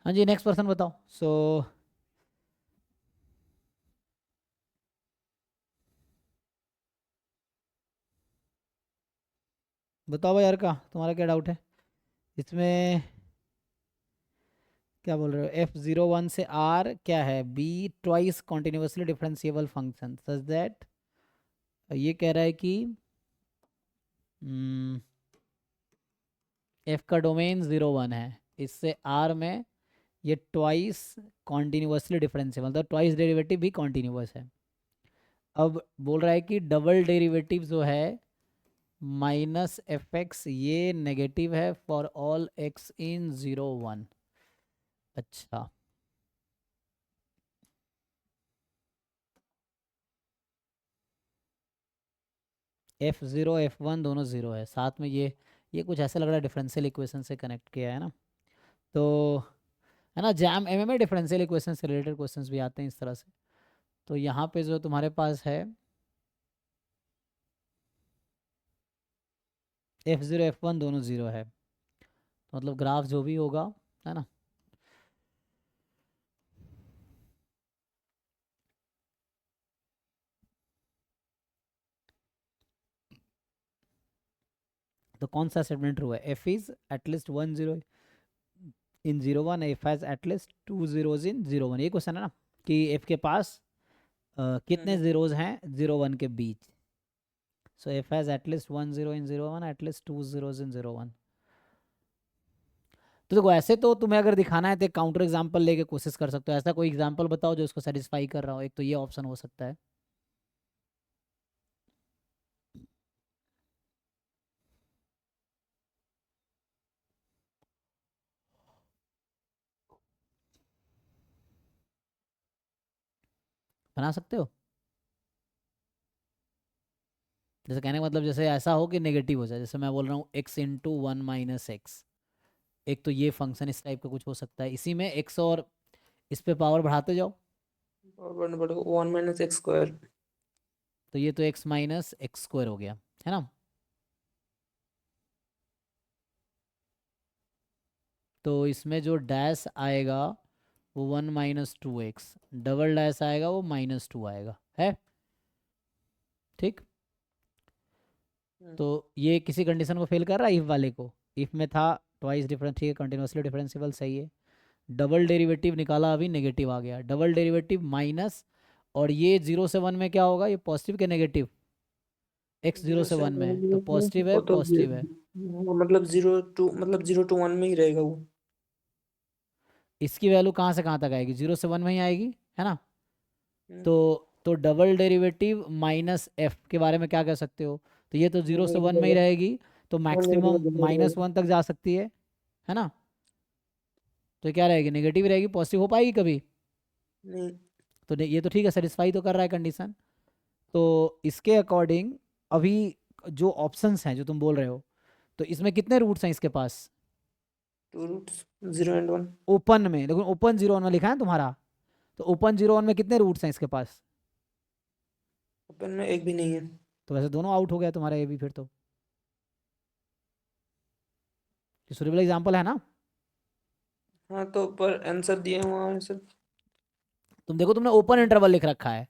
हाँ जी, next person बताओ। बताओ भाई यार का, तुम्हारा क्या डाउट है इसमें? क्या बोल रहे हो? F01 से R क्या है? Be twice continuously differentiable function such that, ये कह रहा है कि F का डोमेन 0 1 है, इससे R में ये ट्वाइस कॉन्टिन्यूसली डिफरेंशिएबल, मतलब ट्वाइस डेरिवेटिव भी कॉन्टिन्यूस है। अब बोल रहा है कि डबल डेरिवेटिव जो है -fx, ये नेगेटिव है फॉर ऑल x इन 0 1। अच्छा, F0 F1 दोनों ज़ीरो है साथ में, ये कुछ ऐसा लग रहा है डिफरेंशियल इक्वेशन से कनेक्ट किया है ना, तो है ना। जैम एम में डिफरेंशियल इक्वेशन से रिलेटेड क्वेश्चंस भी आते हैं इस तरह से। तो यहाँ पे जो तुम्हारे पास है F0 F1 दोनों ज़ीरो है, तो मतलब ग्राफ जो भी होगा, है ना, तो कौन सा स्टेटमेंट ट्रू है? F is at least 1 0 in 0 1, F has at least 2 zeros इन 0 1। ये क्वेश्चन है ना कि F के पास कितने ज़ीरोज़ हैं 0 1 के बीच। सो F has at least 1 0 in 0 1, at least 2 zeros इन 0 1। तो देखो, ऐसे तो तुम्हें अगर दिखाना है तो एक काउंटर एग्जांपल लेके कोशिश कर सकते हो। ऐसा कोई एग्जांपल बताओ जो इसको सेटिस्फाई कर रहा हो, एक तो ये ऑप्शन हो सकता है। बना सकते हो? जैसे कहने का मतलब, जैसे ऐसा हो कि नेगेटिव हो जाए, जैसे मैं बोल रहा हूँ x × 1 - x। एक तो ये फंक्शन इस टाइप का कुछ हो सकता है, इसी में x और इस पे पावर बढ़ाते जाओ, और बढ़ने बढ़ेगा 1 - x²। तो ये तो x - x² हो गया, है ना। तो इसमें जो डैश आएगा वो 1 - 2x, डबल डैश आएगा वो -2 आएगा, है ठीक। तो ये किसी कंडीशन को फेल कर रहा है, इफ वाले को। इफ में था ट्वाइस डिफरेंस, ठीक है, कंटिन्यूसली डिफरेंशिएबल, सही है। डबल डेरिवेटिव निकाला, अभी नेगेटिव आ गया, डबल डेरिवेटिव माइनस, और ये 0 से 1 में क्या होगा? ये पॉजिटिव के नेगेटिव? x 0 से 1 में तो पॉजिटिव है, वो तो पॉजिटिव है। वो मतलब 0 to 1 में ही रहेगा वो। इसकी वैल्यू कहाँ से कहाँ तक आएगी? 0 से 1 में ही आएगी, है ना। हम्म, तो डबल डेरिवेटिव माइनस एफ के बारे में क्या कह सकते हो? तो ये तो जीरो से नेगेटिव वन में ही रहेगा। रहेगी, तो और नेगेटिव मैक्सिमम बना रहेगा। -1 तक जा सकती है ना। तो ये क्या रहेगी? नेगेटिव रहेगी, पॉजिटिव हो पाएगी कभी? नहीं। तो ये तो ठीक है, सेटिस्फाई तो कर रहा है कंडीशन। तो इसके अकॉर्डिंग अभी जो ऑप्शंस हैं जो तुम बोल रहे हो, तो इसमें कितने रूट्स हैं इसके पास? 2 रूट्स 0 and 1। ओपन में देखो, ओपन 0 1 में लिखा है तुम्हारा, तो ओपन 0 1 में कितने रूट्स हैं इसके पास? ओपन में एक भी नहीं है। तो वैसे दोनों आउट हो गया तुम्हारा ये भी, फिर तो सूटेबल एग्जाम्पल है ना। हाँ तो पर आंसर दिए वहाँ आंसर। तुम देखो, तुमने ओपन इंटरवल लिख रखा है,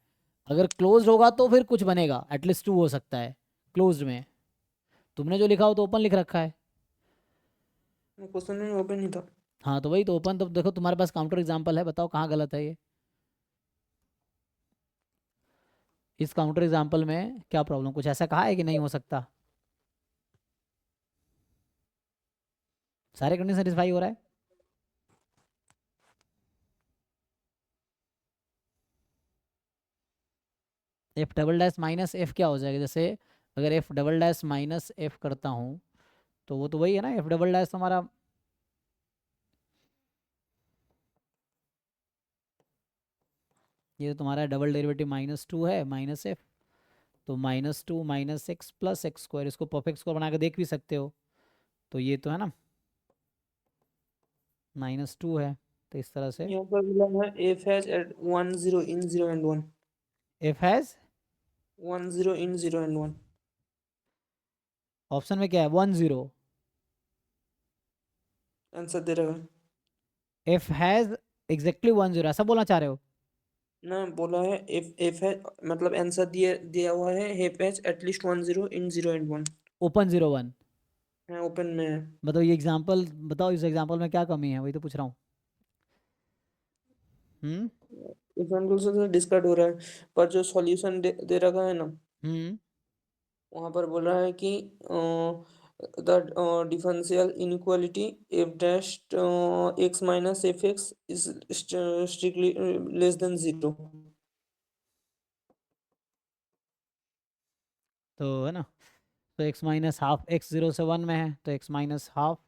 अगर क्लोज होगा तो फिर कुछ बनेगा, एटलीस्ट 2 हो सकता है क्लोज्ड में। तुमने जो लिखा हो तो ओपन लिख रखा है। क्वेश्चन में ओपन नहीं था। हाँ तो वही तो ओपन, तो देखो तुम्हारे पास काउंटर एग्जाम्पल है, बताओ कहाँ गलत है ये। इस काउंटर एग्जाम्पल में क्या प्रॉब्लम? कुछ ऐसा कहा है कि नहीं हो सकता? सारे कंडीशन सेटिस्फाई हो रहा है। F double dash minus F क्या हो जाएगा? जैसे अगर F double dash minus F करता हूँ, तो वो तो वही है ना, एफ डबल डैश हमारा, ये तो तुम्हारा डबल डेरिवेटिव -2 है माइनस एफ, तो -2 -x + x², इसको परफेक्ट स्क्वायर बना के देख भी सकते हो। तो ये तो है ना, -2 है, तो इस तरह से यहाँ पर मिला है f has at 1 0 in 0 and 1। F has 1 0 in 0 and 1। Option में क्या है? 1 0। आंसर दे रहा है। एफ हैज एग्जैक्टली 1 0 ऐसा बोलना चाह रहे हो? ना बोला है इफ है, मतलब आंसर दिया हुआ है if has at least 1 0 in 0 and 1। Open 0 1। हाँ ओपन में है। बताओ ये एग्जांपल, बताओ इस एग्जांपल में क्या कमी है, वही तो पूछ रहा हूँ। हम्म एग्जाम्पल से तो डिस्कट हो रहा है, पर जो सॉल्यूशन दे रखा है ना, हम्म वहाँ पर बोल रहा है कि the differential inequality F dash x minus F x is strictly less than 0। तो है ना, तो एक्स माइनस हाफ, एक्स 0 से 1 में है तो एक्स माइनस हाफ,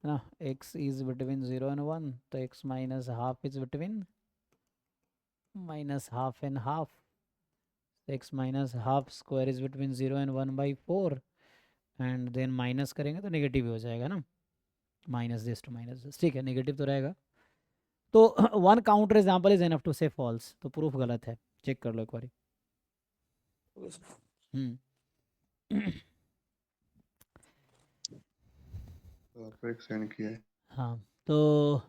है ना, एक्स इज बिटवीन 0 एंड 1, तो x minus half is between minus half and half, x minus half square is between 0 and 1/4, and then minus करेंगे तो नेगेटिव हो जाएगा ना, minus this to minus this, ठीक है, नेगेटिव तो रहेगा। तो one counter example is enough to say false, तो प्रूफ गलत है, चेक कर लो एक बारी। हम्म तो आपको एक सेंड किया है। हाँ, तो